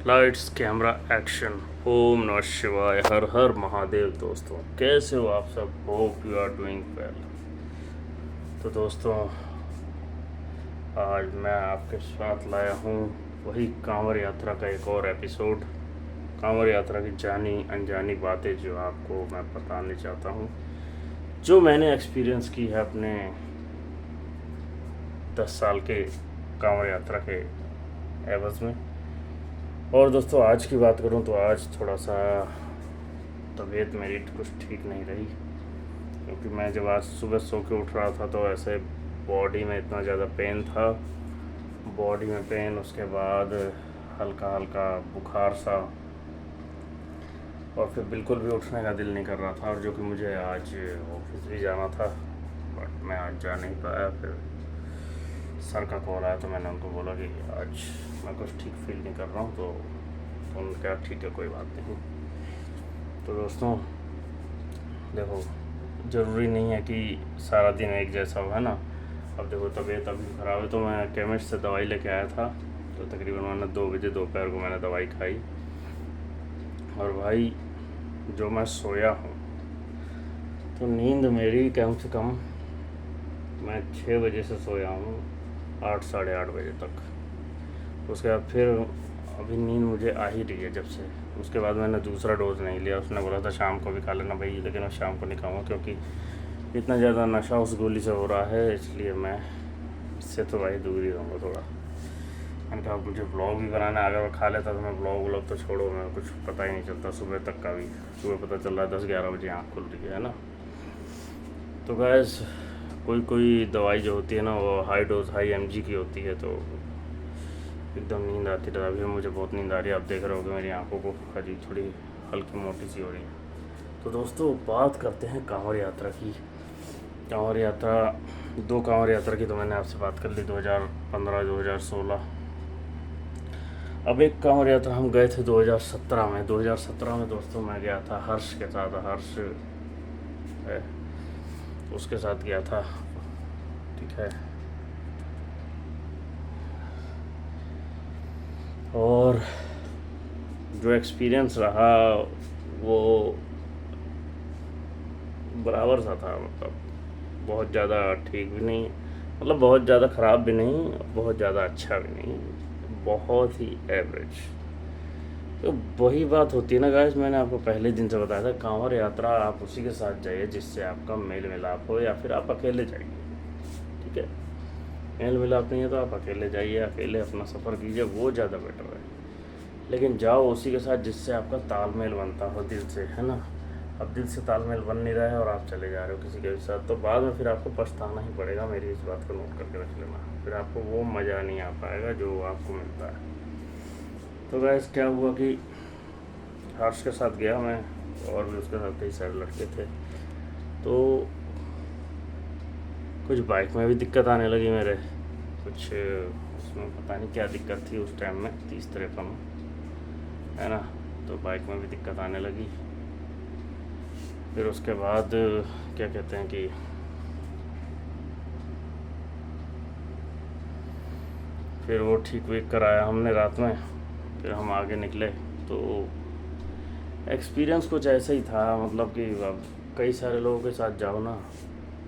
Lights camera action. ओम नमः शिवाय, हर हर महादेव। दोस्तों कैसे हो आप सब? Hope you are doing well. तो दोस्तों आज मैं आपके साथ लाया हूँ वही कांवड़ यात्रा का एक और एपिसोड। कांवड़ यात्रा की जानी अनजानी बातें जो आपको मैं बताने चाहता हूँ, जो मैंने एक्सपीरियंस की है अपने 10 साल के कांवड़ यात्रा के एवज़ में। और दोस्तों आज की बात करूं तो आज थोड़ा सा तबीयत मेरी कुछ ठीक नहीं रही, क्योंकि मैं जब आज सुबह सो के उठ रहा था तो ऐसे बॉडी में इतना ज़्यादा पेन था, बॉडी में पेन, उसके बाद हल्का हल्का बुखार सा, और फिर बिल्कुल भी उठने का दिल नहीं कर रहा था। और जो कि मुझे आज ऑफिस भी जाना था, बट मैं आज जा नहीं पाया। फिर सर का कॉल आया तो मैंने उनको बोला कि आज मैं कुछ ठीक फील नहीं कर रहा हूँ, तो उन्होंने कहा ठीक है कोई बात नहीं। तो दोस्तों देखो, ज़रूरी नहीं है कि सारा दिन एक जैसा हो, है ना। अब देखो तबीयत अभी ख़राब है तो मैं केमिस्ट से दवाई लेके आया था, तो तकरीबन मैंने 2 बजे दोपहर को मैंने दवाई खाई। और भाई जो मैं सोया हूँ तो नींद मेरी कम से कम, मैं 6 बजे से सोया हूँ 8 साढ़े 8 बजे तक। उसके बाद फिर अभी नींद मुझे आ ही रही है जब से। उसके बाद मैंने दूसरा डोज नहीं लिया। उसने बोला था शाम को भी खा लेना भाई, लेकिन मैं शाम को नहीं खाऊंगा क्योंकि इतना ज़्यादा नशा उस गोली से हो रहा है, इसलिए मैं इससे तो भाई दूर ही रहूँगा थोड़ा। मैंने कहा मुझे ब्लॉग भी बनाना है, अगर मैं खा लेता तो मैं ब्लॉग तो छोड़ो, मैं कुछ पता ही नहीं चलता सुबह तक का भी। सुबह पता चल रहा है 10-11 बजे आँख खुल रही है ना। तो गैस कोई दवाई जो होती है ना वो हाई डोज हाई mg की होती है, तो एकदम नींद आती रहा। अभी मुझे बहुत नींद आ रही है, आप देख रहे हो कि मेरी आंखों को अजीब थोड़ी हल्की मोटी सी हो रही है। तो दोस्तों बात करते हैं कांवड़ यात्रा की। कांवड़ यात्रा, 2 कांवड़ यात्रा की तो मैंने आपसे बात कर ली, 2015 2016। अब एक कांवड़ यात्रा हम गए थे 2017 में। 2017 में दोस्तों मैं गया था हर्ष के साथ, हर्ष है उसके साथ गया था, ठीक है। और जो एक्सपीरियंस रहा वो बराबर सा था, मतलब बहुत ज़्यादा ठीक भी नहीं, मतलब बहुत ज़्यादा ख़राब भी नहीं, बहुत ज़्यादा अच्छा भी नहीं, बहुत ही एवरेज। तो वही बात होती है ना गाइस, मैंने आपको पहले दिन से बताया था, कांवड़ यात्रा आप उसी के साथ जाइए जिससे आपका मेल मिलाप हो, या फिर आप अकेले जाइए, ठीक है। मेल मिलाप नहीं है तो आप अकेले जाइए, अकेले अपना सफ़र कीजिए, वो ज़्यादा बेटर है। लेकिन जाओ उसी के साथ जिससे आपका तालमेल बनता हो दिल से, है ना। अब दिल से तालमेल बन नहीं रहा है और आप चले जा रहे हो किसी के साथ, तो बाद में फिर आपको पछताना ही पड़ेगा। मेरी इस बात को नोट करके रख लेना, फिर आपको वो मज़ा नहीं आ पाएगा जो आपको मिलता है। तो गैस क्या हुआ कि हर्ष के साथ गया मैं, और भी उसके साथ कई सारे लड़के थे। तो कुछ बाइक में भी दिक्कत आने लगी मेरे, कुछ उसमें पता नहीं क्या दिक्कत थी उस टाइम में, 30-53 में, है ना। तो बाइक में भी दिक्कत आने लगी। फिर उसके बाद क्या कहते हैं कि फिर वो ठीक वेक कराया हमने रात में, फिर हम आगे निकले। तो एक्सपीरियंस कुछ ऐसा ही था, मतलब कि अब कई सारे लोगों के साथ जाओ ना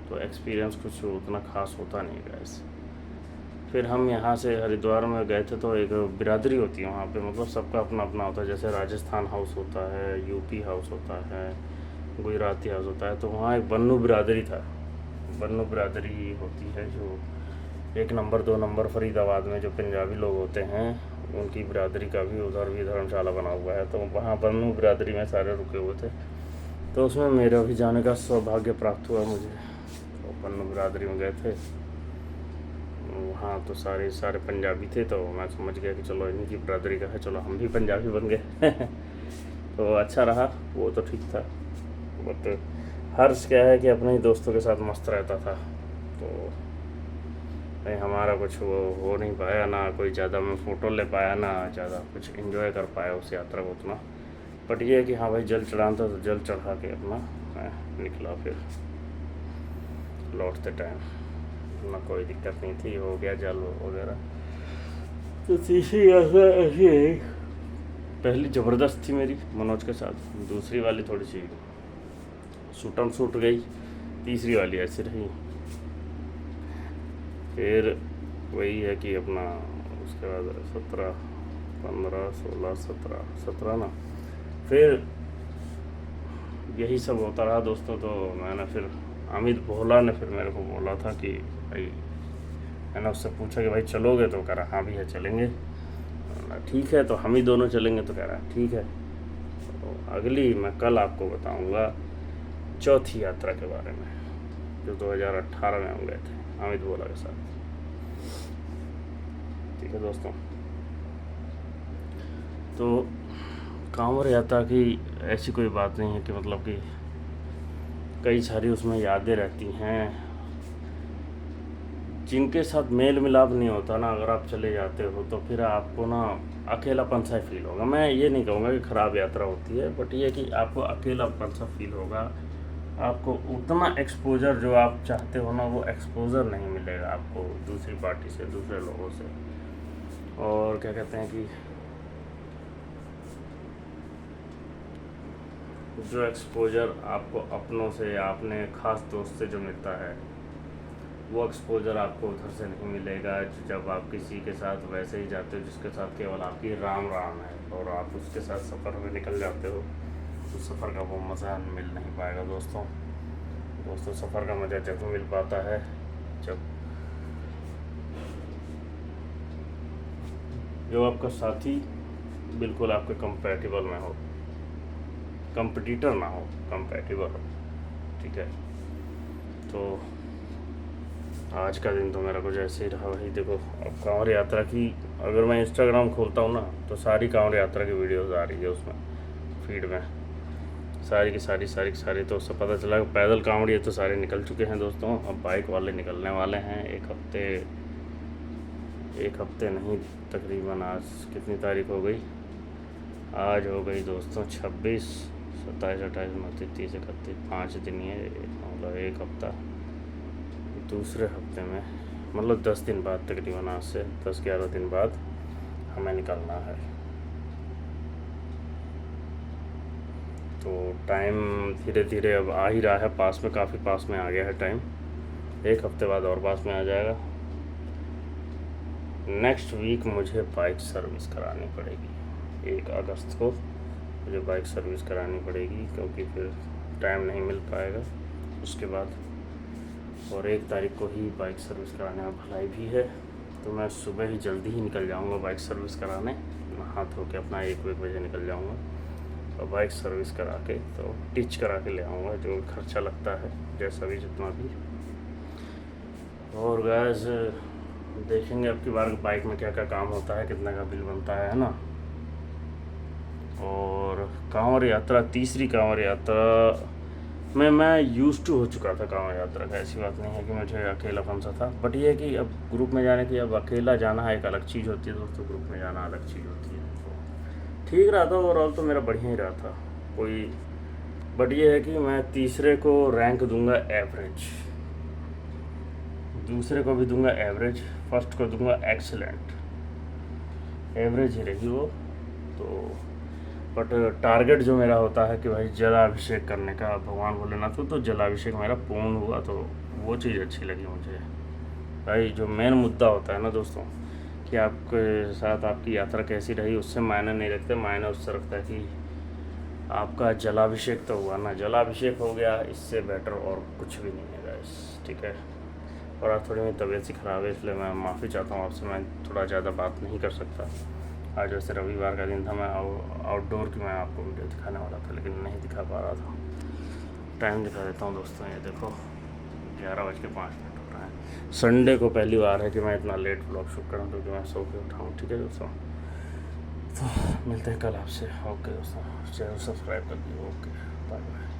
तो एक्सपीरियंस कुछ उतना ख़ास होता नहीं गैस। फिर हम यहाँ से हरिद्वार में गए थे, तो एक बिरादरी होती है वहाँ पे, मतलब सबका अपना अपना होता है। जैसे राजस्थान हाउस होता है, यूपी हाउस होता है, गुजराती हाउस होता है। तो वहाँ एक बन्नू बिरादरी था, बन्नू बिरादरी होती है जो 1 नंबर 2 नंबर फरीदाबाद में जो पंजाबी लोग होते हैं, उनकी बिरादरी का भी उधर भी धर्मशाला बना हुआ है। तो वहाँ बन्नू बिरादरी में सारे रुके हुए थे, तो उसमें मेरा भी जाने का सौभाग्य प्राप्त हुआ मुझे। तो बन्नू बिरादरी में गए थे वहाँ, तो सारे पंजाबी थे, तो मैं समझ गया कि चलो इनकी बिरादरी का है, चलो हम भी पंजाबी बन गए। तो अच्छा रहा, वो तो ठीक था। बट हर्ष क्या है कि अपने ही दोस्तों के साथ मस्त रहता था, तो नहीं हमारा कुछ वो हो नहीं पाया ना, कोई ज़्यादा मैं फ़ोटो ले पाया ना, ज़्यादा कुछ इन्जॉय कर पाया उस यात्रा को उतना। बट ये है कि हाँ भाई जल चढ़ाना था तो जल चढ़ा के अपना मैं निकला। फिर लौटते टाइम ना कोई दिक्कत नहीं थी, हो गया जल वगैरह। तो तीसरी यात्रा ऐसी है पहली ज़बरदस्त थी मेरी मनोज के साथ, दूसरी वाली थोड़ी सी सूटम सूट गई, तीसरी वाली ऐसी रही। फिर वही है कि अपना उसके बाद 17, 15, 16, 17 ना, फिर यही सब होता रहा दोस्तों। तो मैंने फिर अमित भोला ने फिर मेरे को बोला था कि भाई, मैंने उससे पूछा कि भाई चलोगे, तो कह रहा हाँ भी है चलेंगे। ठीक है, तो हम ही दोनों चलेंगे, तो कह रहा है ठीक है। तो अगली मैं कल आपको बताऊंगा चौथी यात्रा के बारे में, जो 2018 में हम गए थे अमित भोला के साथ। ठीक है दोस्तों, तो कांवड़ यात्रा की ऐसी कोई बात नहीं है कि मतलब कि कई सारी उसमें यादें रहती हैं जिनके साथ मेल मिलाप नहीं होता ना। अगर आप चले जाते हो तो फिर आपको ना अकेलापन सा फील होगा। मैं ये नहीं कहूँगा कि ख़राब यात्रा होती है, बट ये कि आपको अकेलापन सा फील होगा। आपको उतना एक्सपोजर जो आप चाहते हो ना, वो एक्सपोजर नहीं मिलेगा आपको दूसरी पार्टी से, दूसरे लोगों से। और क्या कहते हैं कि जो एक्सपोजर आपको अपनों से या अपने ख़ास दोस्त से जो मिलता है, वो एक्सपोजर आपको उधर से नहीं मिलेगा जब आप किसी के साथ वैसे ही जाते हो जिसके साथ केवल आपकी राम राम है, और आप उसके साथ सफ़र में निकल जाते हो। तो सफ़र का वो मज़ा मिल नहीं पाएगा दोस्तों। सफ़र का मज़ा जब मिल पाता है जब आपका साथी बिल्कुल आपके कंपैटिबल में हो, कंपटीटर ना हो, कंपैटिबल हो। ठीक है, तो आज का दिन तो मेरा कुछ ऐसे ही रहा। वही देखो, अब कांवड़ यात्रा की अगर मैं इंस्टाग्राम खोलता हूँ ना, तो सारी कांवड़ यात्रा की वीडियोस आ रही है उसमें, फीड में सारी की सारी। तो उससे पता चला कि पैदल कांवड़िए तो सारे निकल चुके हैं दोस्तों। अब बाइक वाले निकलने वाले हैं एक हफ्ते नहीं, तकरीबन आज कितनी तारीख हो गई? आज हो गई दोस्तों 26, 27, 28, 29, 30, 31, 5 दिन ही है, मतलब एक हफ्ता। दूसरे हफ्ते में मतलब 10 दिन बाद, तकरीबन आज से 10-11 दिन बाद हमें निकलना है। तो टाइम धीरे धीरे अब आ ही रहा है पास में, काफ़ी पास में आ गया है टाइम। एक हफ्ते बाद और पास में आ जाएगा। नेक्स्ट वीक मुझे बाइक सर्विस करानी पड़ेगी। 1 अगस्त को मुझे बाइक सर्विस करानी पड़ेगी, क्योंकि फिर टाइम नहीं मिल पाएगा उसके बाद। और 1 तारीख को ही बाइक सर्विस कराने में भलाई भी है, तो मैं सुबह ही जल्दी ही निकल जाऊंगा बाइक सर्विस कराने। नहा धो के अपना 1 बजे निकल जाऊंगा और बाइक सर्विस करा के तो टिच करा के ले आऊँगा, जो खर्चा लगता है जैसा भी, जितना भी। और गैस देखेंगे अब की बार बाइक में क्या क्या काम होता है, कितना का बिल बनता है ना। और कांवड़ यात्रा, तीसरी कांवड़ यात्रा में मैं यूज़ टू हो चुका था कांवड़ यात्रा का। ऐसी बात नहीं है कि मुझे अकेलापन सा था, बट ये है कि अब ग्रुप में जाने की, अब अकेला जाना एक अलग चीज़ होती है दोस्तों, ग्रुप में जाना अलग चीज़ होती है। तो ठीक रहा था ओवरऑल, तो मेरा बढ़िया ही रहा था कोई। बट ये है कि मैं तीसरे को रैंक दूंगा एवरेज, दूसरे को भी दूंगा एवरेज, फर्स्ट को दूंगा एक्सीलेंट। एवरेज ही रही वो तो। बट टारगेट जो मेरा होता है कि भाई जलाभिषेक करने का भगवान भोलेनाथ को, तो जलाभिषेक मेरा पूर्ण हुआ, तो वो चीज़ अच्छी लगी मुझे। भाई जो मेन मुद्दा होता है ना दोस्तों, कि आपके साथ आपकी यात्रा कैसी रही, उससे मायने नहीं रखते। मायने उससे रखता है कि आपका जलाभिषेक तो हुआ ना, जलाभिषेक हो गया, इससे बेटर और कुछ भी नहीं है गाइस। ठीक है, और आज थोड़ी मेरी तबीयत सी ख़राब है, इसलिए मैं माफ़ी चाहता हूँ आपसे, मैं थोड़ा ज़्यादा बात नहीं कर सकता। आज वैसे रविवार का दिन था, मैं आउटडोर की मैं आपको वीडियो दिखाने वाला था, लेकिन नहीं दिखा पा रहा था। टाइम दिखा देता हूँ दोस्तों, ये देखो 11:05 हो रहा है। संडे को पहली बार है कि मैं इतना लेट व्लॉग शूट करूँ, क्योंकि मैं सो के उठाऊँ। ठीक है दोस्तों, तो मिलते हैं कल आपसे। ओके दोस्तों, चैनल सब्सक्राइब कर दिए। Okay, bye bye.